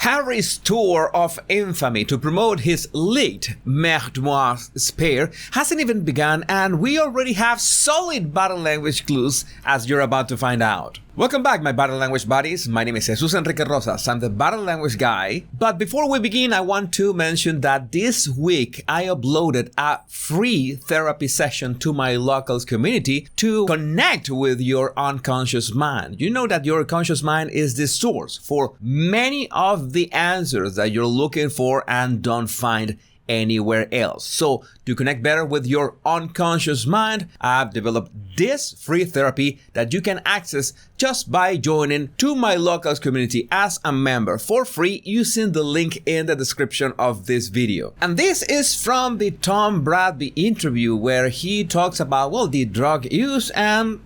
Harry's tour of infamy to promote his leaked memoir Spare hasn't even begun, and we already have solid body language clues, as you're about to find out. Welcome back, my body language buddies. My name is Jesus Enrique Rosas. I'm the body language guy. But before we begin, I want to mention that this week I uploaded a free therapy session to my locals community to connect with your unconscious mind. You know that your conscious mind is the source for many of the answers that you're looking for and don't find anywhere else. So to connect better with your unconscious mind, I've developed this free therapy that you can access just by joining to my locals community as a member for free using the link in the description of this video. And this is from the Tom Bradby interview where he talks about, well, the drug use and,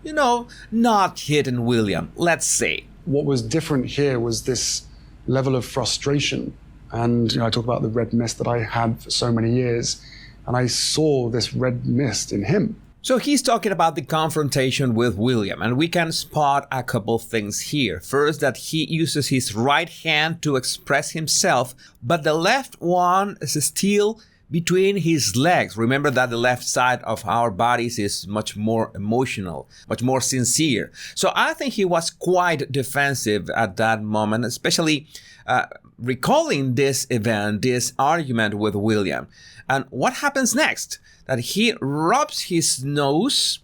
not hitting William. Let's see. What was different here was this level of frustration. And I talk about the red mist that I had for so many years, and I saw this red mist in him. So he's talking about the confrontation with William, and we can spot a couple things here. First, that he uses his right hand to express himself, but the left one is still between his legs. Remember that the left side of our bodies is much more emotional, much more sincere. So I think he was quite defensive at that moment, especially recalling this event, this argument with William. And what happens next? That he rubs his nose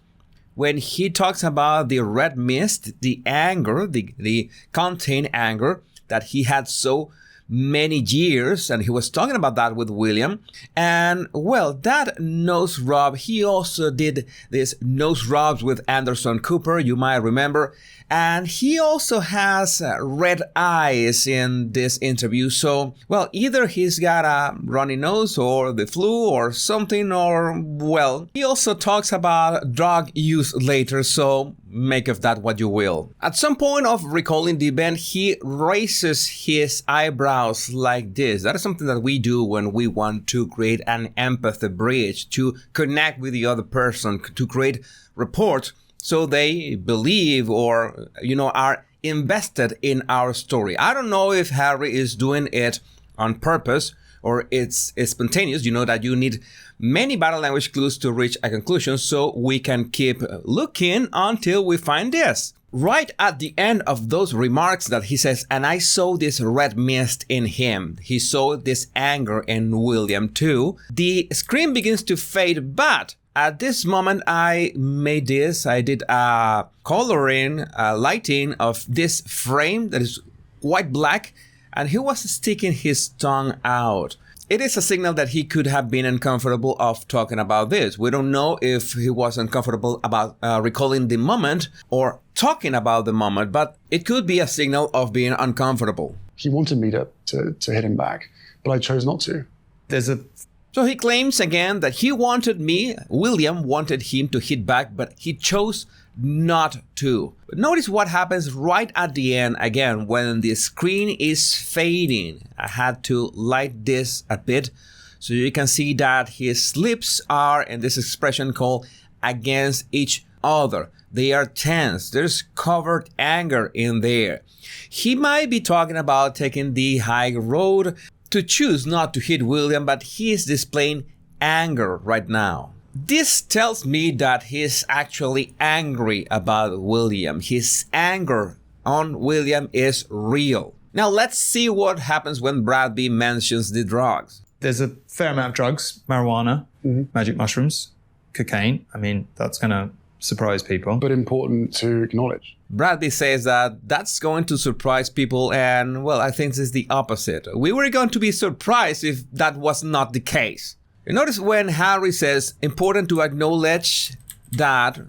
when he talks about the red mist, the anger, the contained anger that he had so many years, and he was talking about that with William. And well, that nose rub, he also did this nose rubs with Anderson Cooper, you might remember. And he also has red eyes in this interview. So, well, either he's got a runny nose or the flu or something, or, well, he also talks about drug use later. So make of that what you will. At some point of recalling the event, he raises his eyebrows like this. That is something that we do when we want to create an empathy bridge, to connect with the other person, to create rapport, so they believe or, are invested in our story. I don't know if Harry is doing it on purpose or it's spontaneous. You know that you need many body language clues to reach a conclusion, so we can keep looking until we find this. Right at the end of those remarks that he says, and I saw this red mist in him. He saw this anger in William too. The screen begins to fade, but at this moment, I did a coloring, lighting of this frame that is white black, and he was sticking his tongue out. It is a signal that he could have been uncomfortable of talking about this. We don't know if he was uncomfortable about recalling the moment or talking about the moment, but it could be a signal of being uncomfortable. He wanted me to hit him back, but I chose not to. So he claims again that William wanted him to hit back, but he chose not to. But notice what happens right at the end again when the screen is fading. I had to light this a bit so you can see that his lips are in this expression called against each other. They are tense. There's covert anger in there. He might be talking about taking the high road to choose not to hit William, but he is displaying anger right now. This tells me that he's actually angry about William. His anger on William is real. Now let's see what happens when Bradby mentions the drugs. There's a fair amount of drugs, marijuana, magic mushrooms, cocaine. I mean, that's going to surprise people. But important to acknowledge. Bradby says that that's going to surprise people, and, well, I think this is the opposite. We were going to be surprised if that was not the case. You notice when Harry says, important to acknowledge that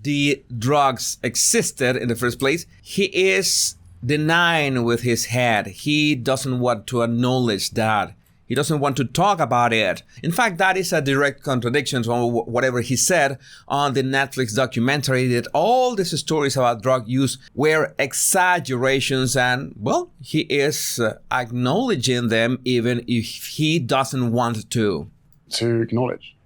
the drugs existed in the first place, he is denying with his head. He doesn't want to acknowledge that. He doesn't want to talk about it. In fact, that is a direct contradiction to whatever he said on the Netflix documentary, that all these stories about drug use were exaggerations, and, well, he is acknowledging them even if he doesn't want to. To acknowledge.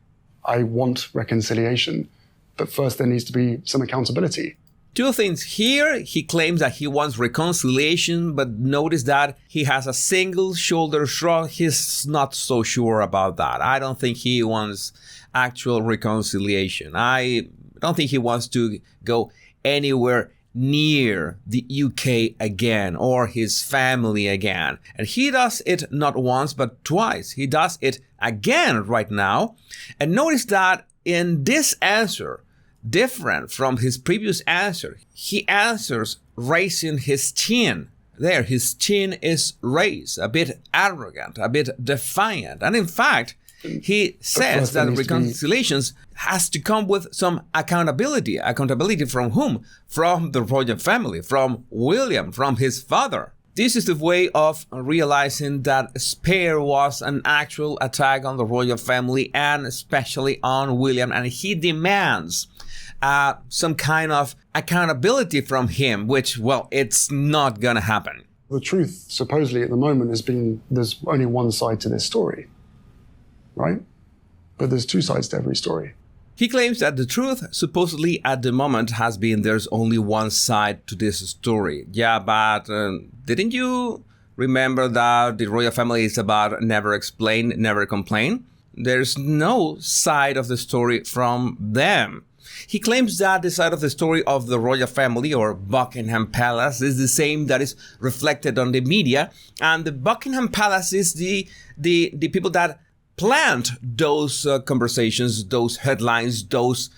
I want reconciliation, but first there needs to be some accountability. Two things here. He claims that he wants reconciliation, but notice that he has a single shoulder shrug. He's not so sure about that. I don't think he wants actual reconciliation. I don't think he wants to go anywhere near the UK again or his family again. And he does it not once, but twice. He does it again right now. And notice that in this answer, different from his previous answer, he answers raising his chin. There, his chin is raised, a bit arrogant, a bit defiant. And in fact, he says that reconciliations has to come with some accountability. Accountability from whom? From the royal family, from William, from his father. This is the way of realizing that Spare was an actual attack on the royal family and especially on William. And he demands some kind of accountability from him, which, well, it's not going to happen. The truth, supposedly at the moment, has been there's only one side to this story, right? But there's two sides to every story. He claims that the truth, supposedly at the moment, has been there's only one side to this story. Yeah, but didn't you remember that the royal family is about never explain, never complain? There's no side of the story from them. He claims that the side of the story of the royal family or Buckingham Palace is the same that is reflected on the media. And the Buckingham Palace is the people that plant those conversations, those headlines, those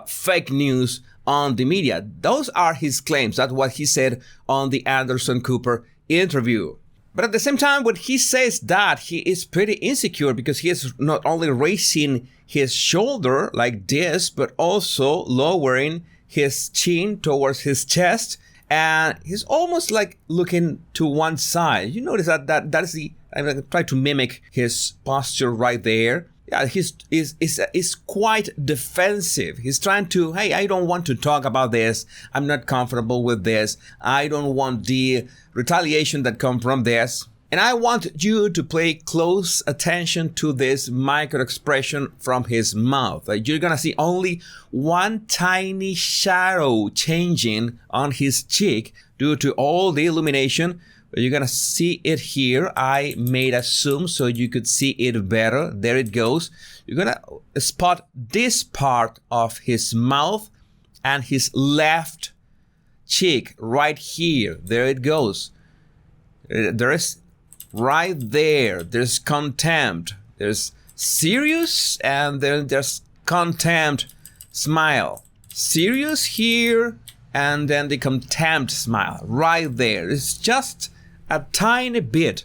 fake news on the media. Those are his claims. That's what he said on the Anderson Cooper interview. But at the same time, when he says that, he is pretty insecure because he is not only raising his shoulder like this, but also lowering his chin towards his chest. And he's almost like looking to one side. You notice that is the, I try to mimic his posture right there. Yeah, he's quite defensive. He's trying to, hey, I don't want to talk about this. I'm not comfortable with this. I don't want the retaliation that comes from this. And I want you to pay close attention to this micro expression from his mouth. You're going to see only one tiny shadow changing on his cheek due to all the illumination. You're going to see it here. I made a zoom so you could see it better. There it goes. You're going to spot this part of his mouth and his left cheek right here. There it goes. There is right there. There's contempt. There's serious and then there's contempt smile. Serious here and then the contempt smile right there. It's just a tiny bit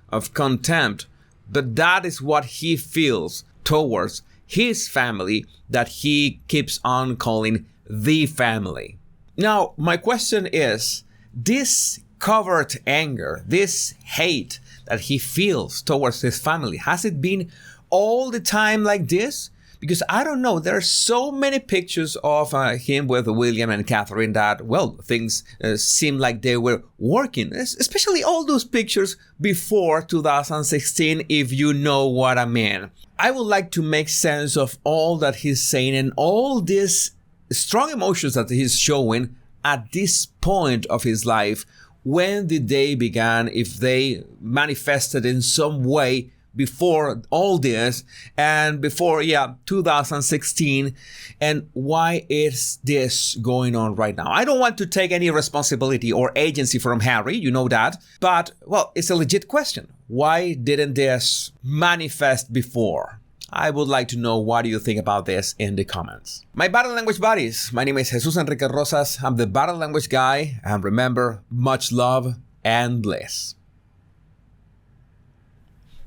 of contempt, but that is what he feels towards his family that he keeps on calling the family. Now, my question is, this covert anger, this hate that he feels towards his family, has it been all the time like this? Because I don't know, there are so many pictures of him with William and Catherine that, well, things seem like they were working, especially all those pictures before 2016, if you know what I mean. I would like to make sense of all that he's saying and all these strong emotions that he's showing at this point of his life. When the day began, if they manifested in some way before all this and before 2016, and why is this going on right now? I don't want to take any responsibility or agency from Harry, you know that, but well, it's a legit question. Why didn't this manifest before? I would like to know what do you think about this in the comments. My Body Language buddies, my name is Jesus Enrique Rosas. I'm the Body Language guy, and remember, much love and bliss.